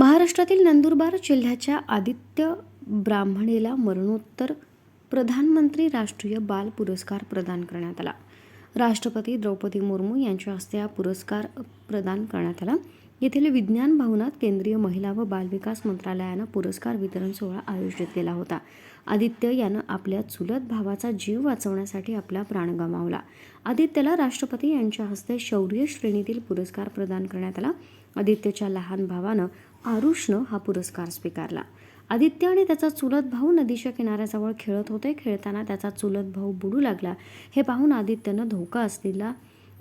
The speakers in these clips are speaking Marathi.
महाराष्ट्रातील नंदुरबार जिल्ह्याच्या आदित्य ब्राह्मणेला मरणोत्तर प्रधानमंत्री राष्ट्रीय बाल पुरस्कार प्रदान करण्यात आला. राष्ट्रपती द्रौपदी मुर्मू यांच्या हस्ते हा पुरस्कार प्रदान करण्यात आला. येथील विज्ञान भवनात केंद्रीय महिला व बालविकास मंत्रालयानं पुरस्कार वितरण सोहळा आयोजित केला होता. आदित्य यानं आपल्या चुलत भावाचा जीव वाचवण्यासाठी आपला प्राण गमावला. आदित्यला राष्ट्रपती यांच्या हस्ते शौर्य श्रेणीतील पुरस्कार प्रदान करण्यात आला. आदित्यच्या लहान भावानं आरुषनं हा पुरस्कार स्वीकारला. आदित्य आणि त्याचा चुलत भाऊ नदीच्या किनाऱ्याजवळ खेळत होते. खेळताना त्याचा चुलत भाऊ बुडू लागला. हे पाहून आदित्यनं धोका असलेला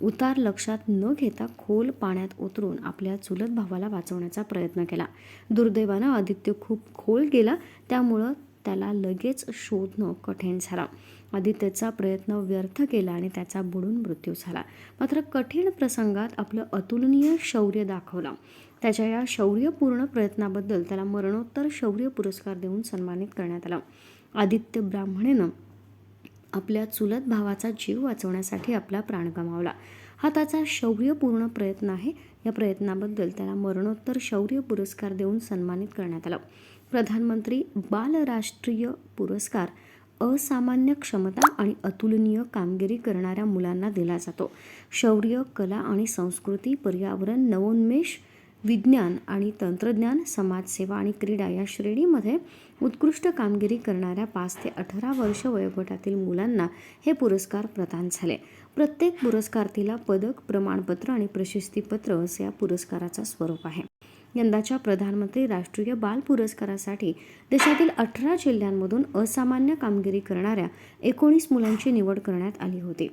उतार लक्षात न घेता खोल पाण्यात उतरून आपल्या चुलत भावाला वाचवण्याचा प्रयत्न केला. दुर्दैवानं आदित्य खूप खोल गेला, त्यामुळं त्याला लगेच शोधणं कठीण झालं. आदित्यचा प्रयत्न व्यर्थ गेला आणि त्याचा बुडून मृत्यू झाला. मात्र कठीण प्रसंगात आपलं अतुलनीय शौर्य दाखवलं. त्याच्या या शौर्यपूर्ण प्रयत्नाबद्दल त्याला मरणोत्तर शौर्य पुरस्कार देऊन सन्मानित करण्यात आला. आदित्य ब्राह्मणेनं आपल्या चुलत भावाचा जीव वाचवण्यासाठी आपला प्राण गमावला. हा त्याचा शौर्यपूर्ण प्रयत्न आहे. या प्रयत्नाबद्दल त्याला मरणोत्तर शौर्य पुरस्कार देऊन सन्मानित करण्यात आलं. प्रधानमंत्री बाल राष्ट्रीय पुरस्कार असामान्य क्षमता आणि अतुलनीय कामगिरी करणाऱ्या मुलांना दिला जातो. शौर्य, कला आणि संस्कृती, पर्यावरण, नवोन्मेष, विज्ञान आणि तंत्रज्ञान, समाजसेवा आणि क्रीडा या श्रेणीमध्ये उत्कृष्ट कामगिरी करणाऱ्या 5 ते 18 वर्ष वयोगटातील मुलांना हे पुरस्कार प्रदान झाले. प्रत्येक पुरस्कारार्थीला पदक, प्रमाणपत्र आणि प्रशस्तीपत्र असे या पुरस्काराचं स्वरूप आहे. यंदाच्या प्रधानमंत्री राष्ट्रीय बाल पुरस्कारासाठी देशातील 18 जिल्ह्यांमधून असामान्य कामगिरी करणाऱ्या 19 मुलांची निवड करण्यात आली होती.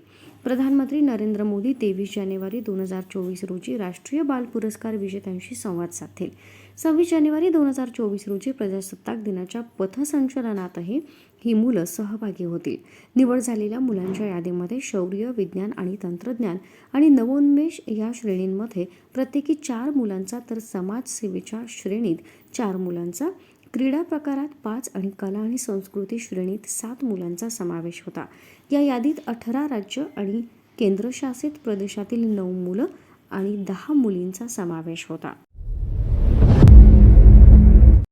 प्रधानमंत्री नरेंद्र मोदी 23 जानेवारी 2024 रोजी राष्ट्रीय बाल पुरस्कार विजेत्यांशी संवाद साधतील. 26 जानेवारी 2024 रोजी प्रजासत्ताक दिनाच्या पथसंचलनातही ही मुलं सहभागी होतील. निवड झालेल्या मुलांच्या यादीमध्ये शौर्य, विज्ञान आणि तंत्रज्ञान आणि नवोन्मेष या श्रेणींमध्ये प्रत्येकी 4 मुलांचा, तर समाजसेवेच्या श्रेणीत 4 मुलांचा, क्रीडा प्रकारात 5 आणि कला आणि संस्कृती श्रेणीत 7 मुलांचा समावेश होता. या यादीत 18 राज्य आणि केंद्रशासित प्रदेशातील 9 मुलं आणि 10 मुलींचा समावेश होता.